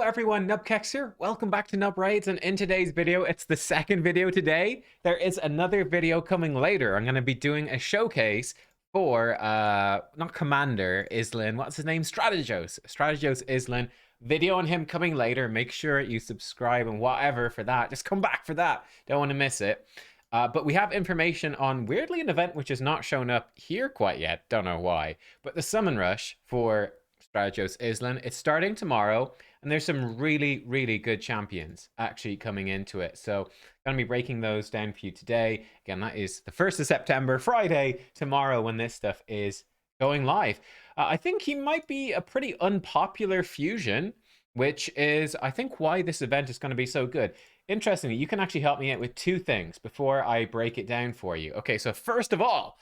Hello everyone, nubkeks here. Welcome back to Nub Raids, and in today's video, it's the second video today. There is another video coming later. I'm going to be doing a showcase for, not Commander Islin, what's his name? Strategos Islin. Video on him coming later. Make sure you subscribe and whatever for that. Just come back for that. Don't want to miss it. But we have information on, weirdly, an event which has not shown up here quite yet. Don't know why. But the Summon Rush for Strategos Islin, it's starting tomorrow. And there's some really, really good champions actually coming into it. So I'm going to be breaking those down for you today. Again, that is the 1st of September, Friday, tomorrow, when this stuff is going live. I think he might be a pretty unpopular fusion, which is, I think, why this event is going to be so good. Interestingly, you can actually help me out with two things before I break it down for you. Okay, so first of all,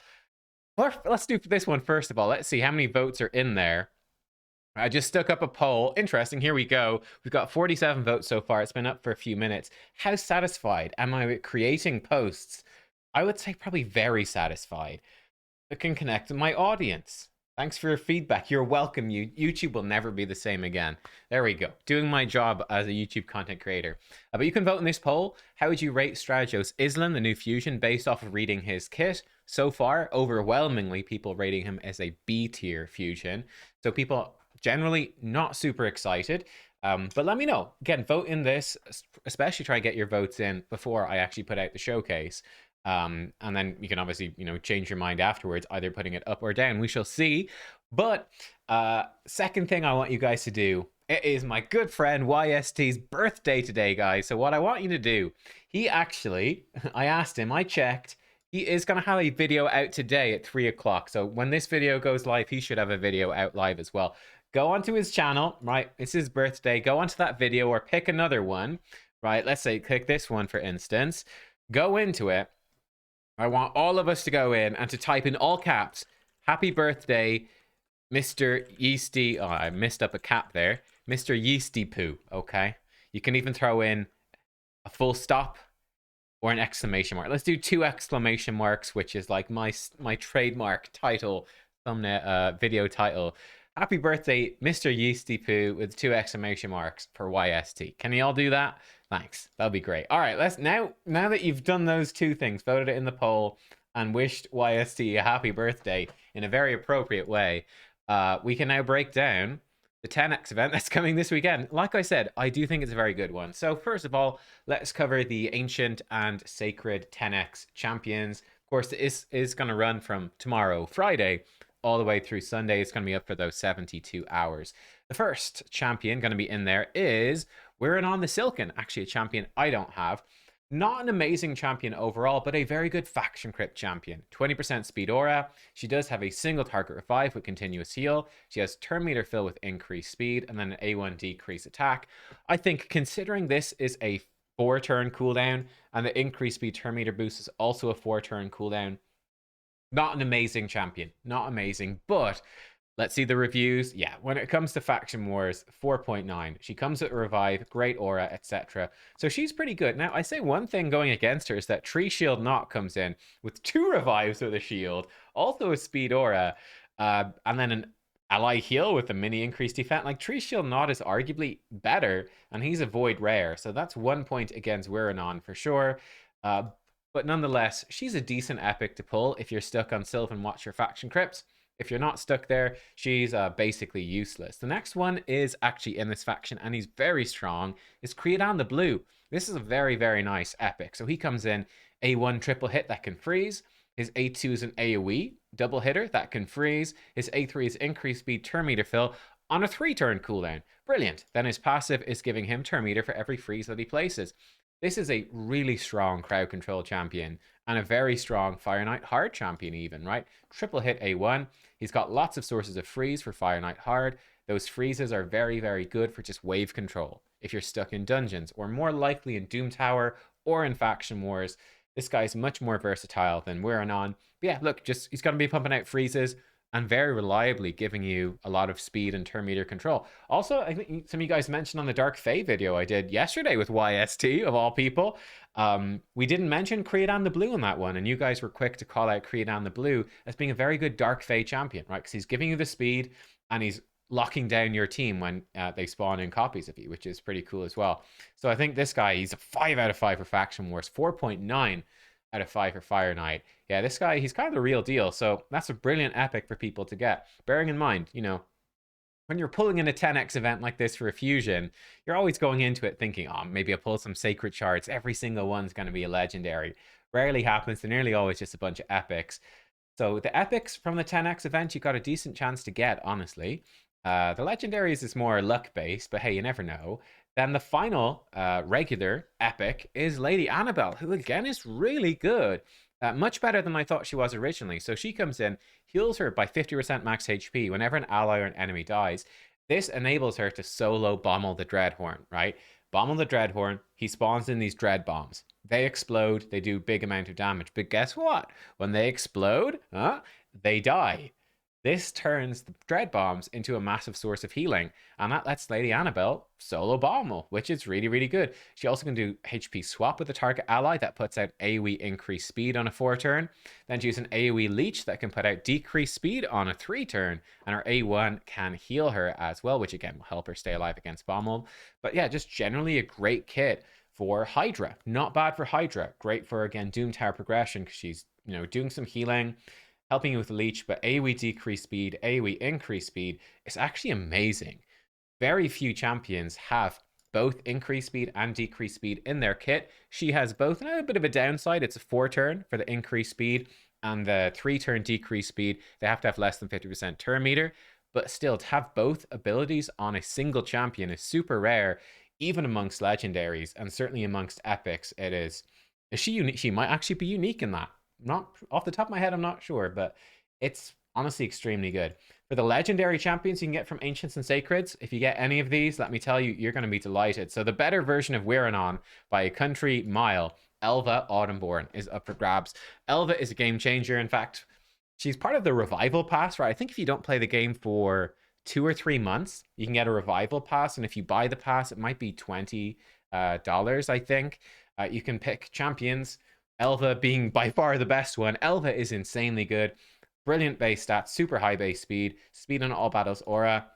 let's do this one first of all. Let's see how many votes are in there. I just stuck up a poll. Interesting. Here we go. We've got 47 votes so far. It's been up for a few minutes. How satisfied am I with creating posts? I would say probably very satisfied. I can connect with my audience. Thanks for your feedback. You're welcome. YouTube will never be the same again. There we go. Doing my job as a YouTube content creator. But you can vote in this poll. How would you rate Strategos Islin, the new fusion, based off of reading his kit? So far, overwhelmingly, people rating him as a B tier fusion. So people generally not super excited, but let me know. Again, vote in this, especially try to get your votes in before I actually put out the showcase, and then you can obviously change your mind afterwards, either putting it up or down. We shall see. But second thing I want you guys to do, it is my good friend YST's birthday today, guys. So what I want you to do, he actually, I asked him, I checked, he is going to have a video out today at 3 o'clock. So when this video goes live, he should have a video out live as well. Go onto his channel, right? It's his birthday. Go onto that video or pick another one, right? Let's say click this one, for instance. Go into it. I want all of us to go in and to type in all caps, happy birthday, Mr. Yeasty. Oh, I messed up a cap there. Mr. Yeasty Poo, okay? You can even throw in a full stop or an exclamation mark. Let's do 2 exclamation marks, which is like my trademark title, thumbnail, video title. Happy birthday, Mr. Yeasty Poo, with 2 exclamation marks for YST. Can you all do that? Thanks. That'll be great. All right, let's now that you've done those 2 things, voted it in the poll, and wished YST a happy birthday in a very appropriate way, we can now break down the 10x event that's coming this weekend. Like I said, I do think it's a very good one. So first of all, let's cover the Ancient and Sacred 10x champions. Of course, this is going to run from tomorrow, Friday, all the way through Sunday. It's going to be up for those 72 hours. The first champion going to be in there is We're on the Silken. Actually, a champion I don't have. Not an amazing champion overall, but a very good faction crypt champion. 20% speed aura. She does have a single target revive with continuous heal. She has turn meter fill with increased speed, and then an A1 decrease attack. I think considering this is a 4-turn cooldown, and the increased speed turn meter boost is also a 4-turn cooldown, not an amazing champion. Not amazing, but let's see the reviews. Yeah, when it comes to Faction Wars, 4.9. She comes with a revive, great aura, etc. So she's pretty good. Now, I say one thing going against her is that Tree Shield Knot comes in with 2 revives with a shield, also a speed aura, and then an ally heal with a mini increased defense. Like, Tree Shield Knot is arguably better, and he's a void rare. So that's 1 point against Wiranon for sure. But nonetheless, she's a decent epic to pull if you're stuck on Sylvan Watcher Faction Crypts. If you're not stuck there, she's basically useless. The next one is actually in this faction, and he's very strong, is Creodan the Blue. This is a very, very nice epic. So he comes in, A1 triple hit that can freeze. His A2 is an AoE double hitter that can freeze. His A3 is increased speed turn meter fill on a 3-turn cooldown. Brilliant. Then his passive is giving him turn meter for every freeze that he places. This is a really strong crowd control champion and a very strong Fire Knight Hard champion even, right? Triple hit A1. He's got lots of sources of freeze for Fire Knight Hard. Those freezes are very, very good for just wave control if you're stuck in dungeons, or more likely in Doom Tower or in Faction Wars. This guy's much more versatile than Wiranon. But yeah, look, he's going to be pumping out freezes and very reliably giving you a lot of speed and turn meter control. Also, I think some of you guys mentioned on the Dark Fae video I did yesterday with YST, of all people, we didn't mention Creodan the Blue in that one, and you guys were quick to call out Creodan the Blue as being a very good Dark Fae champion, right? Because he's giving you the speed, and he's locking down your team when they spawn in copies of you, which is pretty cool as well. So I think this guy, he's a 5 out of 5 for Faction Wars, 4.9 out of 5 for Fire Knight. Yeah, this guy, he's kind of the real deal. So that's a brilliant epic for people to get. Bearing in mind, you know, when you're pulling in a 10x event like this for a fusion, you're always going into it thinking, oh, maybe I'll pull some sacred shards. Every single one's going to be a legendary. Rarely happens. They're nearly always just a bunch of epics. So the epics from the 10x event, you got a decent chance to get, honestly. The legendaries is more luck based, but hey, you never know. Then the final regular epic is Lady Annabelle, who again is really good. Much better than I thought she was originally. So she comes in, heals her by 50% max HP whenever an ally or an enemy dies. This enables her to solo Bommel the Dreadhorn, right? Bommel the Dreadhorn, he spawns in these dread bombs. They explode, they do big amount of damage. But guess what? When they explode, they die. This turns the dread bombs into a massive source of healing, and that lets Lady Annabelle solo Bommel, which is really, really good. She also can do HP swap with the target ally that puts out AoE increased speed on a 4-turn. Then she uses an AoE leech that can put out decreased speed on a 3-turn, and her A1 can heal her as well, which again will help her stay alive against Bommel. But yeah, just generally a great kit for Hydra. Not bad for Hydra. Great for, again, Doom Tower progression, because she's, you know, doing some healing, helping you with the leech, but AoE decrease speed, AoE increase speed is actually amazing. Very few champions have both increase speed and decrease speed in their kit. She has both, and a bit of a downside. It's a 4-turn for the increase speed, and the 3-turn decrease speed, they have to have less than 50% turn meter. But still, to have both abilities on a single champion is super rare, even amongst legendaries, and certainly amongst epics. It is. Is she unique? She might actually be unique in that. Not off the top of my head, I'm not sure, but it's honestly extremely good. For the legendary champions you can get from Ancients and Sacreds, if you get any of these, let me tell you, you're going to be delighted. So the better version of Wiranon by a country mile, Elva Autumnborn, is up for grabs. Elva is a game changer. In fact, she's part of the revival pass, right? I think if you don't play the game for 2 or 3 months, you can get a revival pass, and if you buy the pass, it might be $20, I think. You can pick champions, Elva being by far the best one. Elva is insanely good. Brilliant base stats, super high base speed, speed on all battles aura,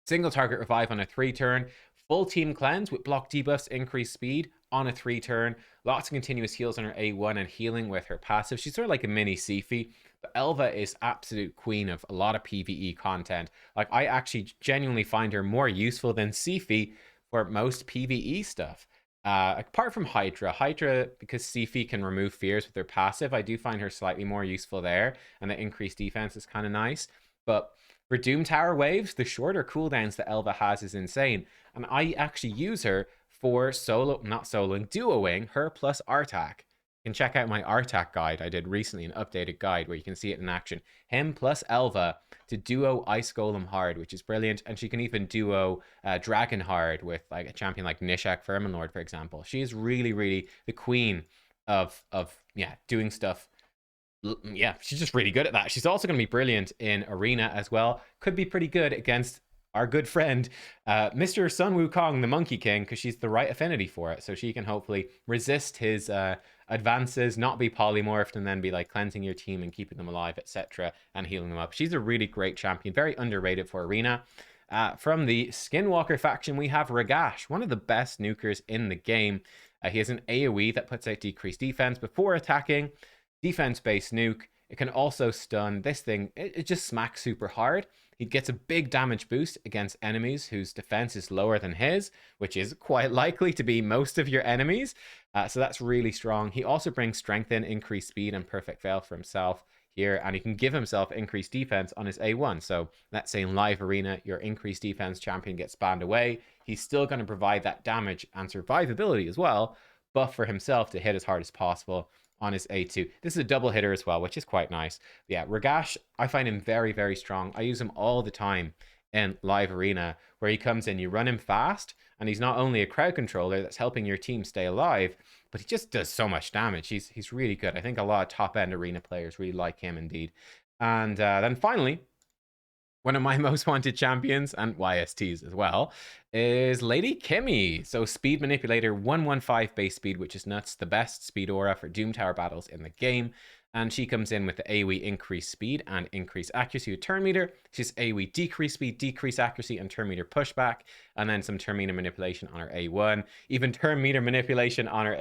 single target revive on a 3-turn, full team cleanse with block debuffs, increased speed on a 3-turn, lots of continuous heals on her A1 and healing with her passive. She's sort of like a mini Siphi, but Elva is absolute queen of a lot of PvE content. Like, I actually genuinely find her more useful than Siphi for most PvE stuff. Apart from Hydra, because Siphi can remove fears with her passive, I do find her slightly more useful there, and the increased defense is kind of nice. But for Doom Tower waves, the shorter cooldowns that Elva has is insane, and I actually use her for duoing her plus Artak. You can check out my Artak guide. I did recently an updated guide where you can see it in action. Him plus Elva to duo Ice Golem hard, which is brilliant. And she can even duo Dragon hard with like a champion like Nishak Verminlord, for example. She is really, really the queen of doing stuff. Yeah, she's just really good at that. She's also going to be brilliant in Arena as well. Could be pretty good against our good friend, Mr. Sun Wukong, the Monkey King, because she's the right affinity for it. So she can hopefully resist his advances, not be polymorphed, and then be like cleansing your team and keeping them alive, etc., and healing them up. She's a really great champion, very underrated for Arena. From the Skinwalker faction, we have Ragash, one of the best nukers in the game. He has an AoE that puts out decreased defense before attacking, defense-based nuke. It can also stun. This thing, it just smacks super hard. He gets a big damage boost against enemies whose defense is lower than his, which is quite likely to be most of your enemies. So that's really strong. He also brings strength in, increased speed, and perfect fail for himself here. And he can give himself increased defense on his A1. So let's say in live arena, your increased defense champion gets banned away. He's still going to provide that damage and survivability as well, buff for himself to hit as hard as possible on his A2. This is a double hitter as well, which is quite nice. But yeah, Ragash, I find him very, very strong. I use him all the time in live arena, where he comes in, you run him fast, and he's not only a crowd controller that's helping your team stay alive, but he just does so much damage. He's really good. I think a lot of top-end arena players really like him indeed. And then finally, one of my most wanted champions, and YSTs as well, is Lady Kimmy. So Speed Manipulator, 115 base speed, which is nuts. The best speed aura for Doom Tower battles in the game. And she comes in with the AoE increased speed and increased accuracy with turn meter. She's AoE decreased speed, decreased accuracy, and turn meter pushback. And then some turn meter manipulation on her A1. Even turn meter manipulation on her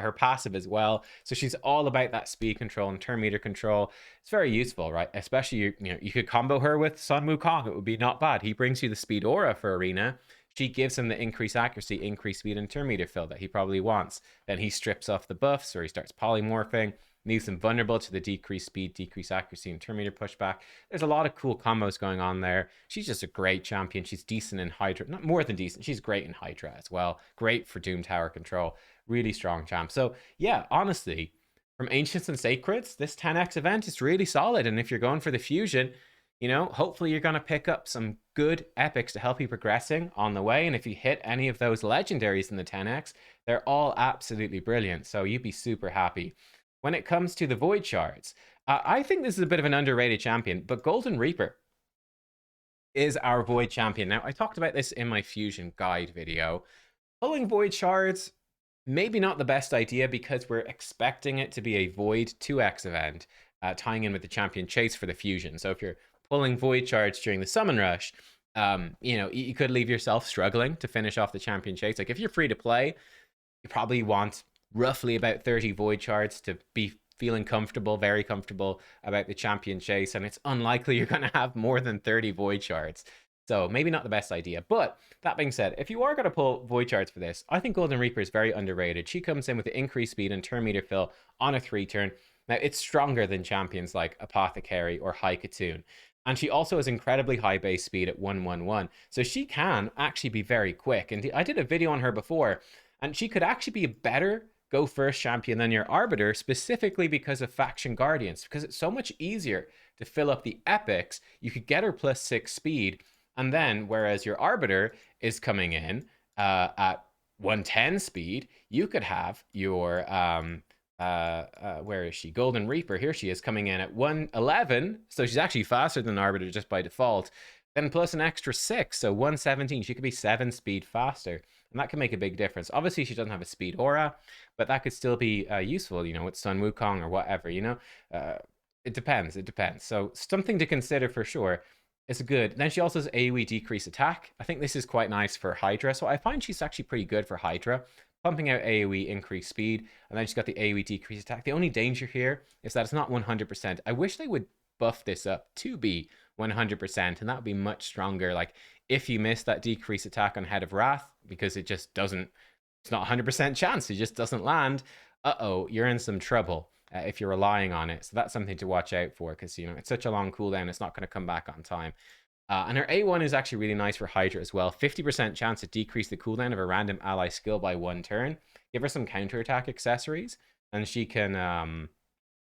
her passive as well. So she's all about that speed control and turn meter control. It's very useful, right? Especially, you could combo her with Sun Wukong. It would be not bad. He brings you the speed aura for arena. She gives him the increased accuracy, increased speed, and turn meter fill that he probably wants. Then he strips off the buffs or he starts polymorphing, leaves him vulnerable to the decreased speed, decreased accuracy, and turn meter pushback. There's a lot of cool combos going on there. She's just a great champion. She's decent in Hydra. Not more than decent. She's great in Hydra as well. Great for Doom Tower control. Really strong champ. So, yeah, honestly, from Ancients and Sacreds, this 10x event is really solid. And if you're going for the fusion, hopefully you're going to pick up some good epics to help you progressing on the way. And if you hit any of those legendaries in the 10x, they're all absolutely brilliant. So you'd be super happy. When it comes to the Void Shards, I think this is a bit of an underrated champion, but Golden Reaper is our Void champion. Now, I talked about this in my Fusion Guide video. Pulling Void Shards, maybe not the best idea because we're expecting it to be a Void 2x event, tying in with the champion chase for the Fusion. So if you're pulling Void Shards during the Summon Rush, you could leave yourself struggling to finish off the champion chase. Like if you're free to play, you probably want roughly about 30 Void Shards to be feeling comfortable, very comfortable about the champion chase, and it's unlikely you're going to have more than 30 Void Shards. So maybe not the best idea. But that being said, if you are going to pull Void Shards for this, I think Golden Reaper is very underrated. She comes in with the increased speed and turn meter fill on a 3-turn. Now, it's stronger than champions like Apothecary or Haikatoon. And she also has incredibly high base speed at 111. So she can actually be very quick. And I did a video on her before, and she could actually be a better go first champion than your Arbiter, specifically because of Faction Guardians, because it's so much easier to fill up the epics. You could get her +6 speed, and then whereas your Arbiter is coming in at 110 speed, you could have your where is she? Golden Reaper. Here she is coming in at 111, so she's actually faster than Arbiter just by default. Then plus an extra 6, so 117. She could be 7 speed faster, and that can make a big difference. Obviously, she doesn't have a speed aura, but that could still be useful, with Sun Wukong or whatever, It depends. It depends. So something to consider for sure. It's good. Then she also has AoE decrease attack. I think this is quite nice for Hydra. So I find she's actually pretty good for Hydra. Pumping out AoE increased speed, and then she's got the AoE decrease attack. The only danger here is that it's not 100%. I wish they would buff this up to be 100%, and that would be much stronger. Like if you miss that decrease attack on Head of Wrath, because it just doesn't, it's not 100% chance, it just doesn't land, you're in some trouble if you're relying on it. So that's something to watch out for, because it's such a long cooldown, it's not going to come back on time. And her A1 is actually really nice for Hydra as well. 50% chance to decrease the cooldown of a random ally skill by 1 turn. Give her some counterattack accessories, and she can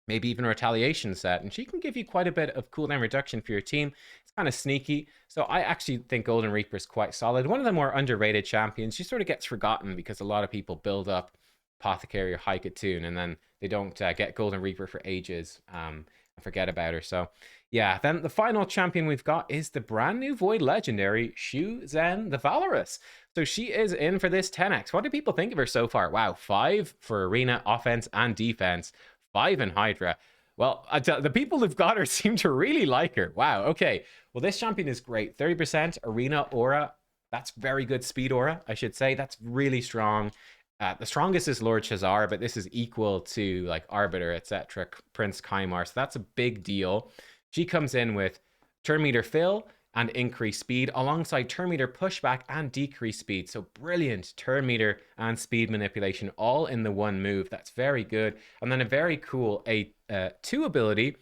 maybe even a retaliation set, and she can give you quite a bit of cooldown reduction for your team. It's kind of sneaky. So I actually think Golden Reaper is quite solid. One of the more underrated champions. She sort of gets forgotten because a lot of people build up Apothecary or Haikatoon, and then they don't get Golden Reaper for ages and forget about her. So yeah, then the final champion we've got is the brand new Void Legendary, Shu Zen the Valorous. So she is in for this 10x. What do people think of her so far? Wow, 5 for arena, offense, and defense. 5 in Hydra. Well, the people who've got her seem to really like her. Wow, okay. Well, this champion is great. 30% arena aura. That's very good speed aura, I should say. That's really strong. The strongest is Lord Shazar, but this is equal to like Arbiter, etc., Prince Kaimar. So that's a big deal. She comes in with turn meter fill and increased speed alongside turn meter pushback and decreased speed. So brilliant turn meter and speed manipulation all in the one move. That's very good. And then a very cool A2 ability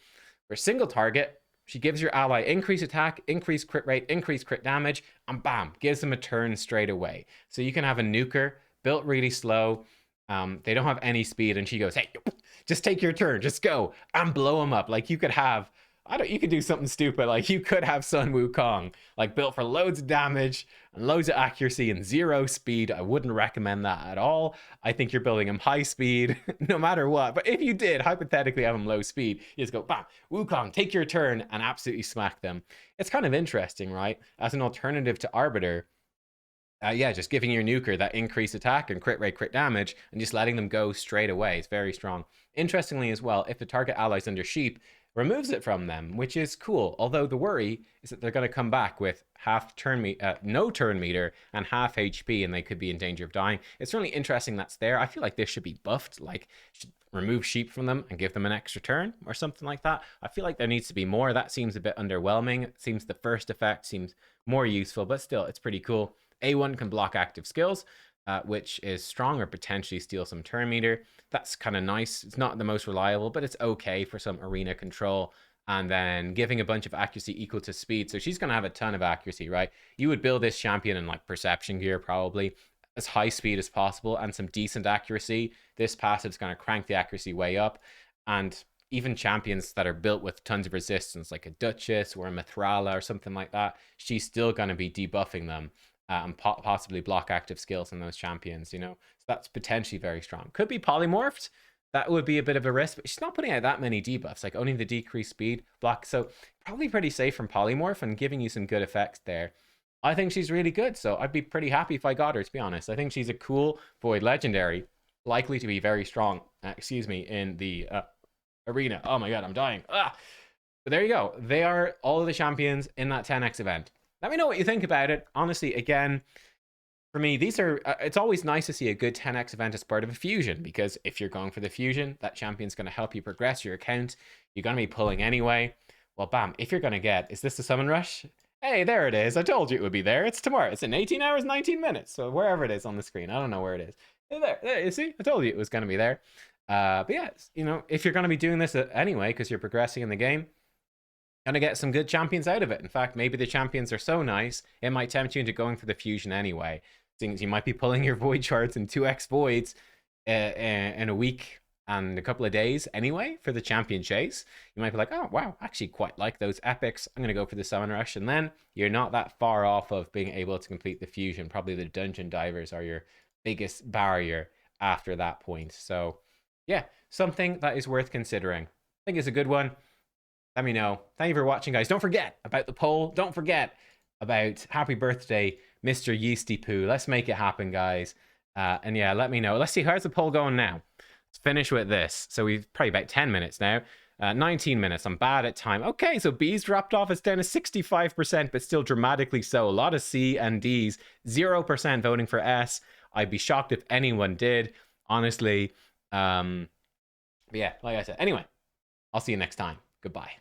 for single target. She gives your ally increased attack, increased crit rate, increased crit damage, and bam, gives them a turn straight away. So you can have a nuker built really slow. They don't have any speed, and she goes, hey, just take your turn, just go and blow them up. Like you could have, you could do something stupid. Like you could have Sun Wukong, like built for loads of damage and loads of accuracy and 0 speed. I wouldn't recommend that at all. I think you're building him high speed no matter what. But if you did hypothetically have him low speed, you just go, bam, Wukong, take your turn and absolutely smack them. It's kind of interesting, right? As an alternative to Arbiter, Yeah, just giving your nuker that increased attack and crit rate, crit damage, and just letting them go straight away. It's very strong. Interestingly as well, if the target ally's under sheep, removes it from them, which is cool. Although the worry is that they're going to come back with no turn meter and half HP, and they could be in danger of dying. It's really interesting that's there. I feel like this should be buffed, like should remove sheep from them and give them an extra turn or something like that. I feel like there needs to be more. That seems a bit underwhelming. It seems the first effect seems more useful, but still, it's pretty cool. A1 can block active skills, which is strong, or potentially steal some turn meter. That's kind of nice. It's not the most reliable, but it's okay for some arena control. And then giving a bunch of accuracy equal to speed. So she's going to have a ton of accuracy, right? You would build this champion in like perception gear, probably as high speed as possible and some decent accuracy. This passive is going to crank the accuracy way up. And even champions that are built with tons of resistance, like a Duchess or a Mithrala or something like that, she's still going to be debuffing them. And possibly block active skills in those champions, you know? So that's potentially very strong. Could be polymorphed. That would be a bit of a risk, but she's not putting out that many debuffs, like only the decreased speed block. So probably pretty safe from polymorph and giving you some good effects there. I think she's really good, so I'd be pretty happy if I got her, to be honest. I think she's a cool Void Legendary, likely to be very strong, in the arena. Oh my god, I'm dying. But there you go. They are all of the champions in that 10x event. Let me know what you think about it. Honestly, again, for me, these are, it's always nice to see a good 10x event as part of a fusion, because if you're going for the fusion, that champion's going to help you progress your account. You're going to be pulling anyway. Well, bam, if you're going to get, is this the summon rush? Hey, there it is. I told you it would be there. It's tomorrow. It's in 18 hours, 19 minutes. So wherever it is on the screen, I don't know where it is. There, you see? I told you it was going to be there. But yeah, you know, if you're going to be doing this anyway, because you're progressing in the game, gonna get some good champions out of it. In fact, maybe the champions are so nice, it might tempt you into going for the fusion anyway. Things you might be pulling your void shards in 2x voids in a week and a couple of days anyway for the champion chase. You might be like, oh wow, actually quite like those epics. I'm gonna go for the summon rush, and then you're not that far off of being able to complete the fusion. Probably the dungeon divers are your biggest barrier after that point. So yeah, something that is worth considering. I think it's a good one. Let me know. Thank you for watching, guys. Don't forget about the poll. Don't forget about happy birthday, Mr. Yeasty Poo. Let's make it happen, guys. And yeah, let me know. Let's see, how's the poll going now? Let's finish with this. So we've probably about 10 minutes now. 19 minutes. I'm bad at time. Okay, so B's dropped off. It's down to 65%, but still dramatically so. A lot of C and D's. 0% voting for S. I'd be shocked if anyone did, honestly. But yeah, like I said. Anyway, I'll see you next time. Goodbye.